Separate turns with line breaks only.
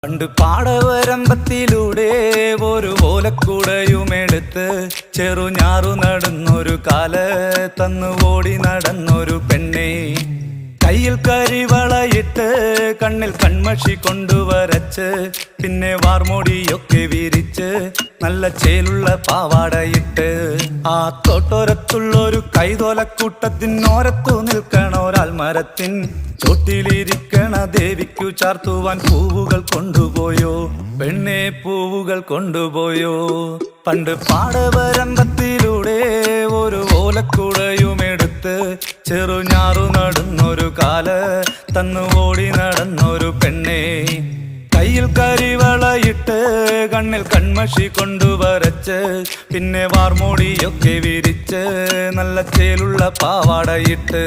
പണ്ട് പാടവരമ്പത്തിലൂടെ ഒരു ഓലക്കുടയുമെടുത്ത് ചെറുഞാറു നടന്നൊരു കാല് തന്നു ഓടി നടന്നൊരു പെണ്ണെ. കയ്യിൽ കരിവളയിട്ട് കണ്ണിൽ കൺമഷി കൊണ്ടുവരച്ച് പിന്നെ വാർമോടിയൊക്കെ വിരിച്ച് നല്ല ചേലുള്ള പാവാടയിട്ട് ആ തോട്ടോരത്തുള്ളൊരു കൈതോലക്കൂട്ടത്തിനോരത്തു നിൽക്കണ ഒരാൾ മരത്തിൻ ചോട്ടിലിരിക്കണ ദേവിക്കു ചാർത്തുവാൻ പൂവുകൾ കൊണ്ടുപോയോ പെണ്ണെ, പൂവുകൾ കൊണ്ടുപോയോ. പണ്ട് പാടവരമ്പത്തിലൂടെ ഒരു ഓലക്കുടയുമെടുത്ത് ചെറുഞാറു നടന്നൊരു കാല് തന്നു ഓടി നടന്നൊരു പെണ്ണെ. കയ്യിൽ കരിവളയിട്ട് കണ്ണിൽ കൺമഷി കൊണ്ടുവരച്ച് പിന്നെ വാർമോടിയൊക്കെ വിരിച്ച് നല്ല ചേലുള്ള പാവാടയിട്ട്